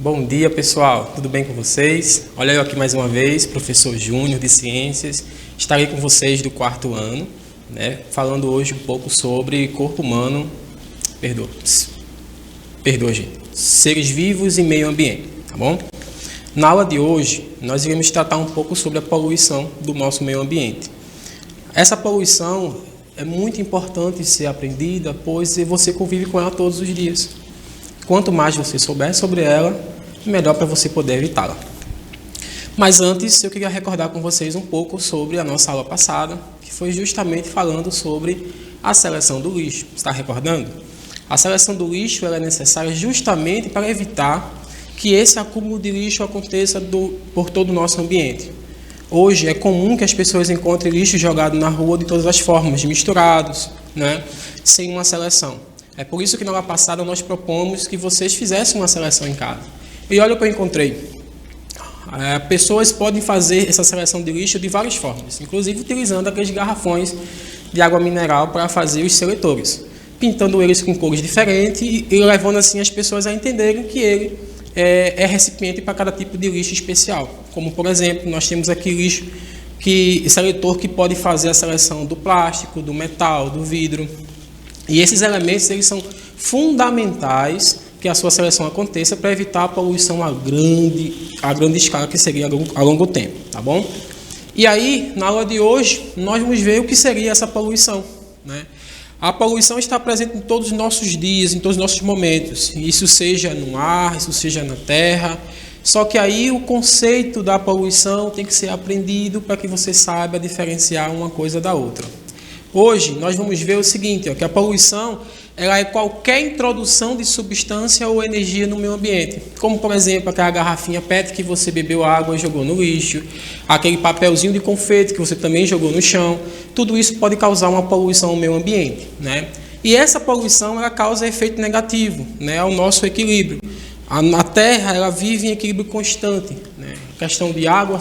Bom dia, pessoal. Tudo bem com vocês? Olha eu aqui mais uma vez, professor Júnior de Ciências. Estarei com vocês do 4º ano, falando hoje um pouco sobre corpo humano, gente, seres vivos e meio ambiente, tá bom? Na aula de hoje, nós iremos tratar um pouco sobre a poluição do nosso meio ambiente. Essa poluição é muito importante ser aprendida, pois você convive com ela todos os dias. Quanto mais você souber sobre ela, melhor para você poder evitá-la. Mas antes, eu queria recordar com vocês um pouco sobre a nossa aula passada, que foi justamente falando sobre a seleção do lixo. Está recordando? A seleção do lixo ela é necessária justamente para evitar que esse acúmulo de lixo aconteça por todo o nosso ambiente. Hoje é comum que as pessoas encontrem lixo jogado na rua de todas as formas, misturados, sem uma seleção. É por isso que na aula passada nós propomos que vocês fizessem uma seleção em casa. E olha o que eu encontrei. Pessoas podem fazer essa seleção de lixo de várias formas, inclusive utilizando aqueles garrafões de água mineral para fazer os seletores, pintando eles com cores diferentes e levando assim as pessoas a entenderem que ele é recipiente para cada tipo de lixo especial. Como, por exemplo, nós temos aqui seletor que pode fazer a seleção do plástico, do metal, do vidro. E esses elementos eles são fundamentais que a sua seleção aconteça para evitar a poluição a grande escala que seria a longo tempo, tá bom? E aí, na aula de hoje, nós vamos ver o que seria essa poluição, A poluição está presente em todos os nossos dias, em todos os nossos momentos. Isso seja no ar, isso seja na terra. Só que aí o conceito da poluição tem que ser aprendido para que você saiba diferenciar uma coisa da outra. Hoje nós vamos ver o seguinte, que a poluição ela é qualquer introdução de substância ou energia no meio ambiente. Como, por exemplo, aquela garrafinha PET que você bebeu água e jogou no lixo, aquele papelzinho de confeito que você também jogou no chão. Tudo isso pode causar uma poluição ao meio ambiente, E essa poluição ela causa efeito negativo, ao nosso equilíbrio. A Terra ela vive em equilíbrio constante, A questão de água,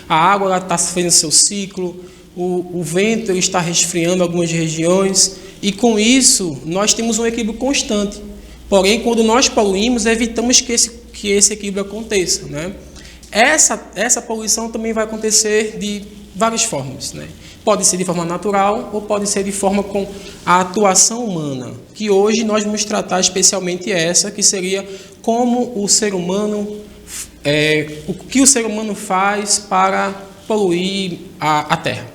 a água está fazendo seu ciclo. O vento ele está resfriando algumas regiões e com isso nós temos um equilíbrio constante. Porém, quando nós poluímos, evitamos que esse equilíbrio aconteça, Essa poluição também vai acontecer de várias formas, Pode ser de forma natural ou pode ser de forma com a atuação humana, que hoje nós vamos tratar especialmente essa, que seria como o ser humano, o que o ser humano faz para poluir a Terra.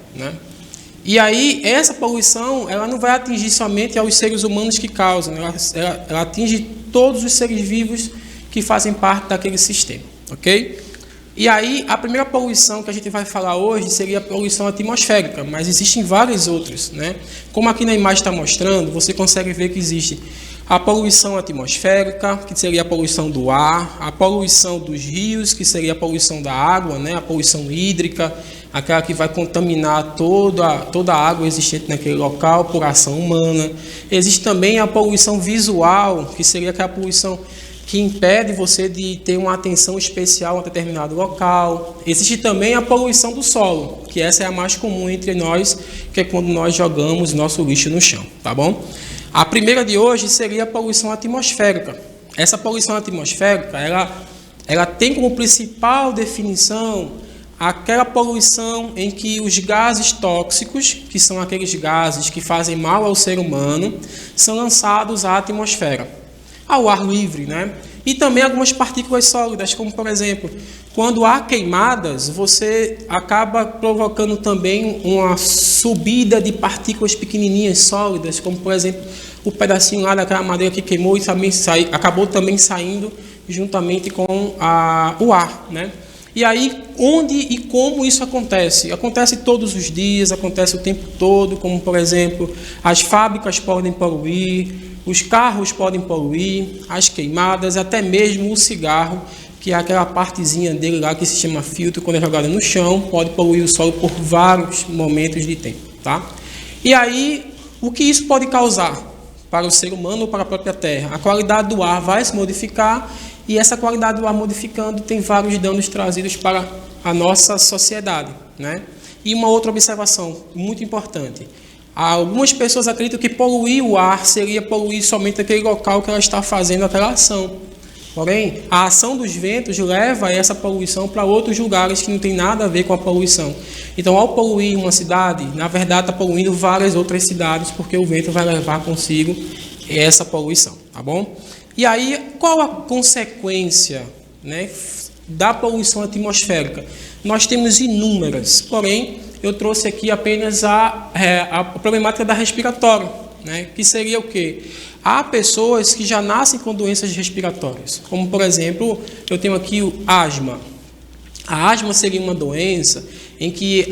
E aí, essa poluição ela não vai atingir somente aos seres humanos que causam, ela atinge todos os seres vivos que fazem parte daquele sistema, ok? E aí, a primeira poluição que a gente vai falar hoje seria a poluição atmosférica, mas existem várias outras, Como aqui na imagem está mostrando, você consegue ver que existe a poluição atmosférica, que seria a poluição do ar, a poluição dos rios, que seria a poluição da água, a poluição hídrica, aquela que vai contaminar toda a água existente naquele local por ação humana. Existe também a poluição visual, que seria aquela poluição que impede você de ter uma atenção especial a um determinado local. Existe também a poluição do solo, que essa é a mais comum entre nós, que é quando nós jogamos nosso lixo no chão, tá bom? A primeira de hoje seria a poluição atmosférica. Essa poluição atmosférica, ela tem como principal definição aquela poluição em que os gases tóxicos, que são aqueles gases que fazem mal ao ser humano, são lançados à atmosfera, ao ar livre, E também algumas partículas sólidas, como por exemplo, quando há queimadas, você acaba provocando também uma subida de partículas pequenininhas sólidas, como por exemplo, o pedacinho lá daquela madeira que queimou e também acabou também saindo juntamente com o ar, E aí, onde e como isso acontece? Acontece todos os dias, acontece o tempo todo, como por exemplo, as fábricas podem poluir, os carros podem poluir, as queimadas, até mesmo o cigarro, que é aquela partezinha dele lá que se chama filtro, quando é jogada no chão, pode poluir o solo por vários momentos de tempo, E aí, o que isso pode causar para o ser humano ou para a própria Terra? A qualidade do ar vai se modificar e essa qualidade do ar modificando tem vários danos trazidos para a nossa sociedade, E uma outra observação muito importante. Algumas pessoas acreditam que poluir o ar seria poluir somente aquele local que ela está fazendo aquela ação. Porém, a ação dos ventos leva essa poluição para outros lugares que não tem nada a ver com a poluição. Então, ao poluir uma cidade, na verdade está poluindo várias outras cidades, porque o vento vai levar consigo essa poluição, tá bom? E aí, qual a consequência, né, da poluição atmosférica? Nós temos inúmeras, porém, eu trouxe aqui apenas a problemática da respiratória, né, que seria o quê? Há pessoas que já nascem com doenças respiratórias, como, por exemplo, eu tenho aqui o asma. A asma seria uma doença em que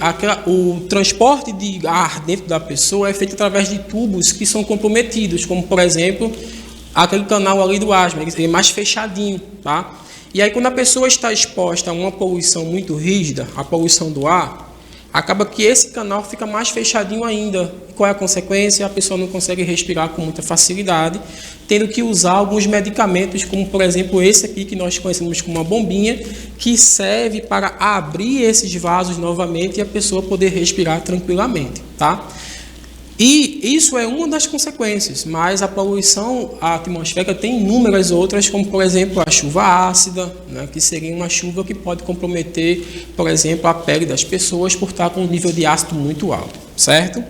o transporte de ar dentro da pessoa é feito através de tubos que são comprometidos, como, por exemplo, aquele canal ali do asma, ele é mais fechadinho, tá? E aí, quando a pessoa está exposta a uma poluição muito rígida, a poluição do ar, acaba que esse canal fica mais fechadinho ainda. Qual é a consequência? A pessoa não consegue respirar com muita facilidade, tendo que usar alguns medicamentos, como por exemplo esse aqui que nós conhecemos como uma bombinha, que serve para abrir esses vasos novamente e a pessoa poder respirar tranquilamente, tá? E isso é uma das consequências, mas a poluição atmosférica tem inúmeras outras, como por exemplo a chuva ácida, né, que seria uma chuva que pode comprometer, por exemplo, a pele das pessoas por estar com um nível de ácido muito alto, certo?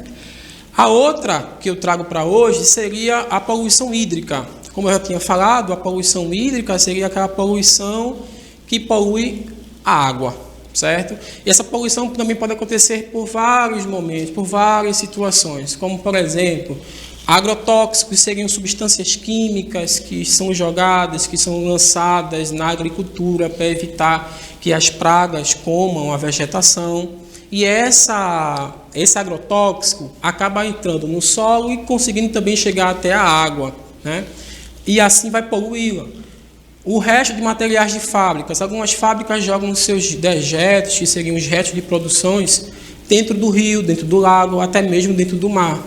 A outra que eu trago para hoje seria a poluição hídrica. Como eu já tinha falado, a poluição hídrica seria aquela poluição que polui a água, certo? E essa poluição também pode acontecer por vários momentos, por várias situações, como por exemplo, agrotóxicos seriam substâncias químicas que são jogadas, que são lançadas na agricultura para evitar que as pragas comam a vegetação. E esse agrotóxico acaba entrando no solo e conseguindo também chegar até a água, né? E assim vai poluí-la. O resto de materiais de fábricas, algumas fábricas jogam seus dejetos, que seriam os restos de produções, dentro do rio, dentro do lago, até mesmo dentro do mar.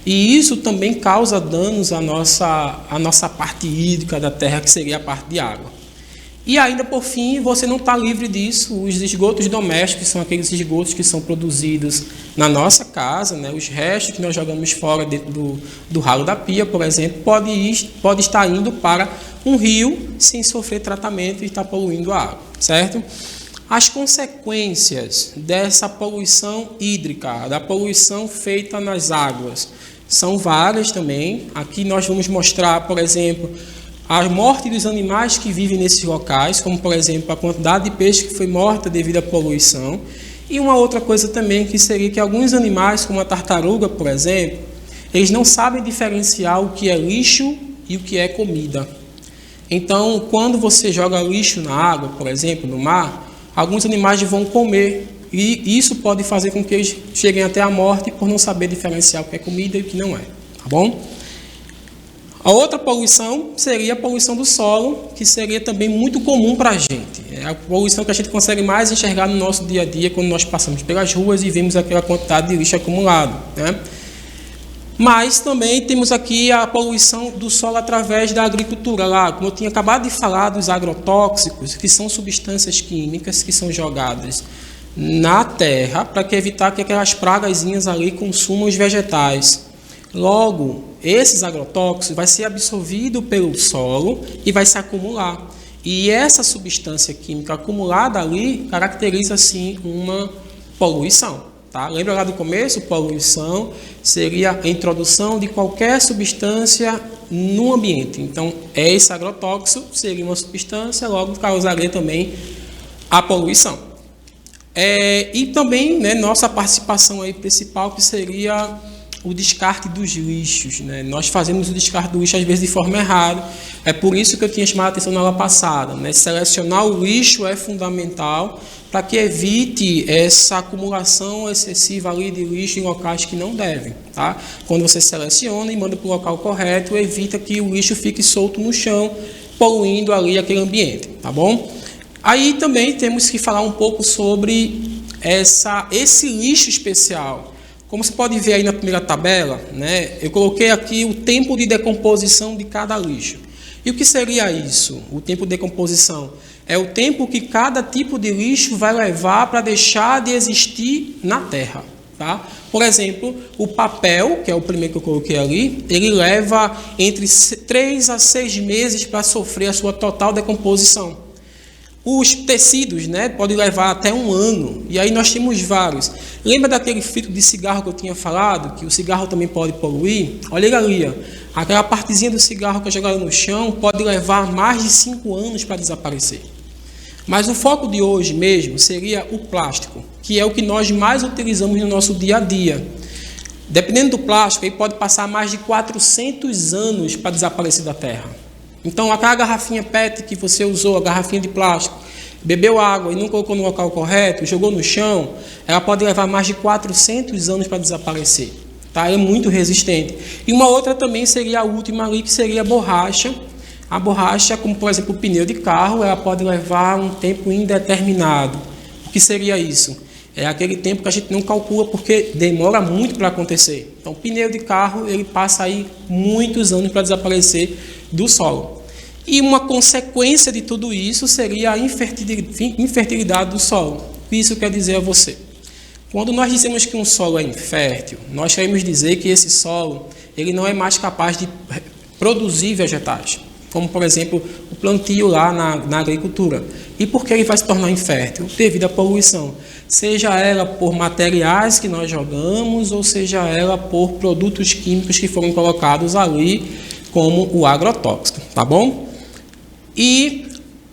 E isso também causa danos à nossa parte hídrica da terra, que seria a parte de água. E ainda por fim, você não está livre disso. Os esgotos domésticos, que são aqueles esgotos que são produzidos na nossa casa, né? Os restos que nós jogamos fora dentro do ralo da pia, por exemplo, pode estar indo para um rio sem sofrer tratamento e estar poluindo a água, certo? As consequências dessa poluição hídrica, da poluição feita nas águas, são várias também. Aqui nós vamos mostrar, por exemplo, a morte dos animais que vivem nesses locais, como por exemplo a quantidade de peixe que foi morta devido à poluição. E uma outra coisa também que seria que alguns animais, como a tartaruga, por exemplo, eles não sabem diferenciar o que é lixo e o que é comida. Então, quando você joga lixo na água, por exemplo, no mar, alguns animais vão comer. E isso pode fazer com que eles cheguem até a morte por não saber diferenciar o que é comida e o que não é. Tá bom? A outra poluição seria a poluição do solo, que seria também muito comum para a gente. É a poluição que a gente consegue mais enxergar no nosso dia a dia, quando nós passamos pelas ruas e vemos aquela quantidade de lixo acumulado, né? Mas também temos aqui a poluição do solo através da agricultura. Lá, como eu tinha acabado de falar, dos agrotóxicos, que são substâncias químicas que são jogadas na terra para evitar que aquelas pragazinhas ali consumam os vegetais. Logo, esses agrotóxicos vai ser absorvido pelo solo e vai se acumular. E essa substância química acumulada ali caracteriza, sim, uma poluição. Tá? Lembra lá do começo? Poluição seria a introdução de qualquer substância no ambiente. Então, esse agrotóxico seria uma substância, logo causaria também a poluição. E também, né, nossa participação aí principal, que seria o descarte dos lixos, né? Nós fazemos o descarte do lixo às vezes de forma errada. É por isso que eu tinha chamado a atenção na aula passada, né? Selecionar o lixo é fundamental para que evite essa acumulação excessiva ali de lixo em locais que não devem, tá? Quando você seleciona e manda para o local correto, evita que o lixo fique solto no chão, poluindo ali aquele ambiente, tá bom? Aí também temos que falar um pouco sobre esse lixo especial. Como você pode ver aí na primeira tabela, né, eu coloquei aqui o tempo de decomposição de cada lixo. E o que seria isso? O tempo de decomposição é o tempo que cada tipo de lixo vai levar para deixar de existir na Terra. Tá? Por exemplo, o papel, que é o primeiro que eu coloquei ali, ele leva entre 3 a 6 meses para sofrer a sua total decomposição. Os tecidos, né, podem levar até 1 ano, e aí nós temos vários. Lembra daquele filtro de cigarro que eu tinha falado, que o cigarro também pode poluir? Olha ele ali, ó. Aquela partezinha do cigarro que é jogada no chão pode levar mais de 5 anos para desaparecer. Mas o foco de hoje mesmo seria o plástico, que é o que nós mais utilizamos no nosso dia a dia. Dependendo do plástico, ele pode passar mais de 400 anos para desaparecer da Terra. Então, aquela garrafinha PET que você usou, a garrafinha de plástico, bebeu água e não colocou no local correto, jogou no chão, ela pode levar mais de 400 anos para desaparecer. Tá? É muito resistente. E uma outra também seria a última ali, que seria a borracha. A borracha, como por exemplo o pneu de carro, ela pode levar um tempo indeterminado. O que seria isso? É aquele tempo que a gente não calcula porque demora muito para acontecer. Então, o pneu de carro, ele passa aí muitos anos para desaparecer do solo. E uma consequência de tudo isso seria a infertilidade do solo. O que isso quer dizer a você? Quando nós dizemos que um solo é infértil, nós queremos dizer que esse solo ele não é mais capaz de produzir vegetais, como por exemplo o plantio lá na agricultura. E por que ele vai se tornar infértil? Devido à poluição, seja ela por materiais que nós jogamos, ou seja ela por produtos químicos que foram colocados ali, como o agrotóxico, tá bom? E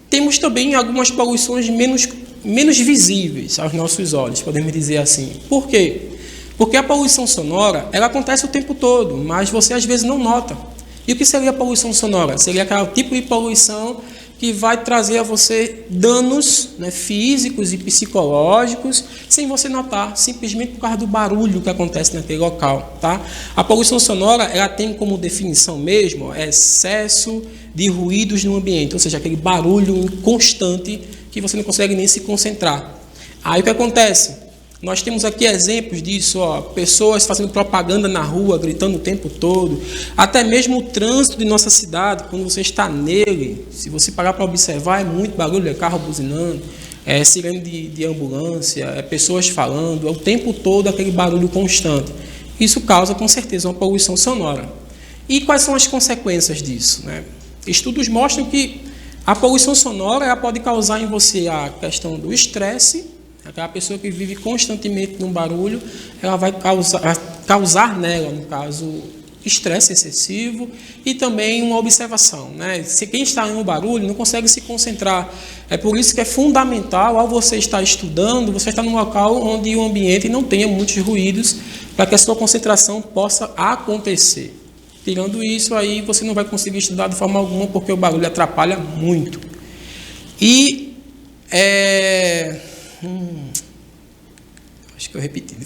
temos também algumas poluições menos visíveis aos nossos olhos, podemos dizer assim. Por quê? Porque a poluição sonora, ela acontece o tempo todo, mas você às vezes não nota. E o que seria a poluição sonora? Seria aquele tipo de poluição que vai trazer a você danos, né, físicos e psicológicos, sem você notar, simplesmente por causa do barulho que acontece naquele local. Tá? A poluição sonora ela tem como definição mesmo excesso de ruídos no ambiente, ou seja, aquele barulho constante que você não consegue nem se concentrar. Aí o que acontece? Nós temos aqui exemplos disso, ó, pessoas fazendo propaganda na rua, gritando o tempo todo. Até mesmo o trânsito de nossa cidade, quando você está nele, se você parar para observar, é muito barulho, é carro buzinando, é sirene de ambulância, é pessoas falando, é o tempo todo aquele barulho constante. Isso causa, com certeza, uma poluição sonora. E quais são as consequências disso, né? Estudos mostram que a poluição sonora ela pode causar em você a questão do estresse. Aquela pessoa que vive constantemente num barulho, ela vai causar nela, no caso, estresse excessivo e também uma observação, né? Se quem está em um barulho não consegue se concentrar. É por isso que é fundamental, ao você estar estudando, você estar num local onde o ambiente não tenha muitos ruídos, para que a sua concentração possa acontecer. Tirando isso, aí você não vai conseguir estudar de forma alguma, porque o barulho atrapalha muito. E acho que eu repeti.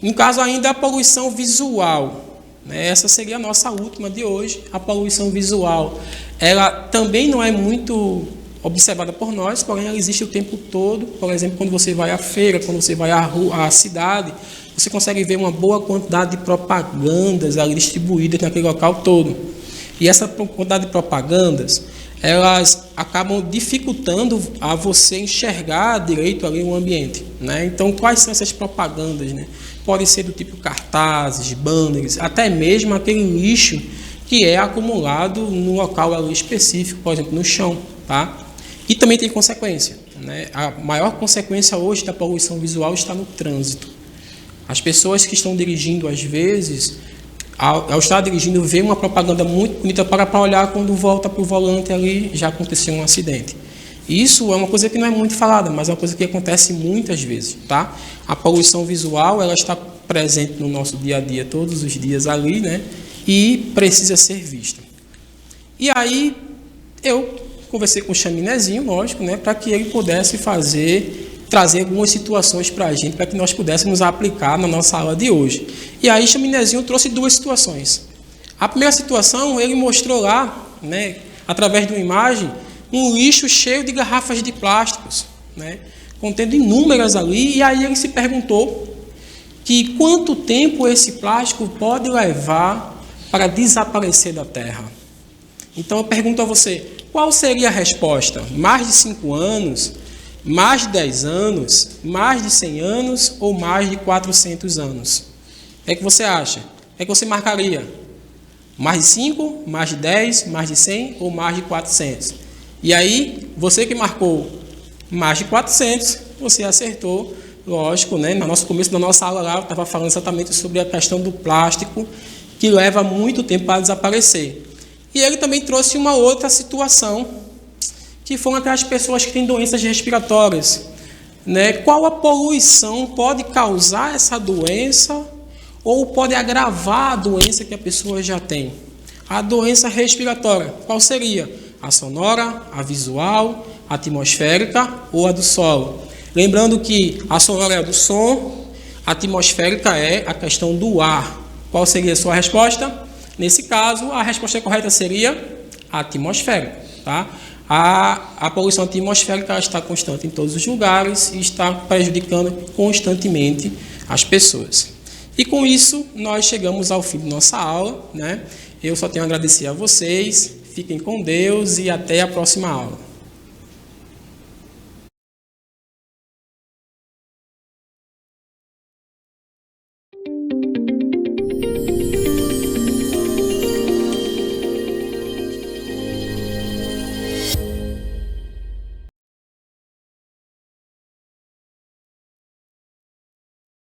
No caso ainda a poluição visual, né? Essa seria a nossa última de hoje, a poluição visual. Ela também não é muito observada por nós, porém ela existe o tempo todo. Por exemplo, quando você vai à feira, quando você vai à cidade, você consegue ver uma boa quantidade de propagandas ali distribuídas naquele local todo. E essa quantidade de propagandas, elas acabam dificultando a você enxergar direito ali o ambiente, né? Então, quais são essas propagandas, né? Pode ser do tipo cartazes, banners, até mesmo aquele lixo que é acumulado no local ali específico, por exemplo, no chão, tá? E também tem consequência, né? A maior consequência hoje da poluição visual está no trânsito. As pessoas que estão dirigindo, às vezes, ao estar dirigindo, vê uma propaganda muito bonita para olhar, quando volta para o volante ali, já aconteceu um acidente. Isso é uma coisa que não é muito falada, mas é uma coisa que acontece muitas vezes, tá? A poluição visual, ela está presente no nosso dia a dia, todos os dias ali, né? E precisa ser vista. E aí, eu conversei com o Chaminézinho, lógico, né? Para que ele pudesse trazer algumas situações para a gente, para que nós pudéssemos aplicar na nossa aula de hoje. E aí, Chaminézinho trouxe 2 situações. A primeira situação, ele mostrou lá, né, através de uma imagem, um lixo cheio de garrafas de plásticos, né, contendo inúmeras ali, e aí ele se perguntou que quanto tempo esse plástico pode levar para desaparecer da Terra. Então, eu pergunto a você, qual seria a resposta? Mais de 5 anos? Mais de 10 anos, mais de 100 anos ou mais de 400 anos? O que você acha? O que você marcaria? Mais de 5, mais de 10, mais de 100 ou mais de 400? E aí, você que marcou mais de 400, você acertou, lógico, né? No nosso começo da nossa aula lá, eu estava falando exatamente sobre a questão do plástico, que leva muito tempo para desaparecer. E ele também trouxe uma outra situação, que foram aquelas pessoas que têm doenças respiratórias, né? Qual a poluição pode causar essa doença ou pode agravar a doença que a pessoa já tem? A doença respiratória, qual seria? A sonora, a visual, a atmosférica ou a do solo? Lembrando que a sonora é a do som, a atmosférica é a questão do ar. Qual seria a sua resposta? Nesse caso, a resposta correta seria a atmosférica, tá? A poluição atmosférica está constante em todos os lugares e está prejudicando constantemente as pessoas. E com isso, nós chegamos ao fim de nossa aula, né? Eu só tenho a agradecer a vocês, fiquem com Deus e até a próxima aula.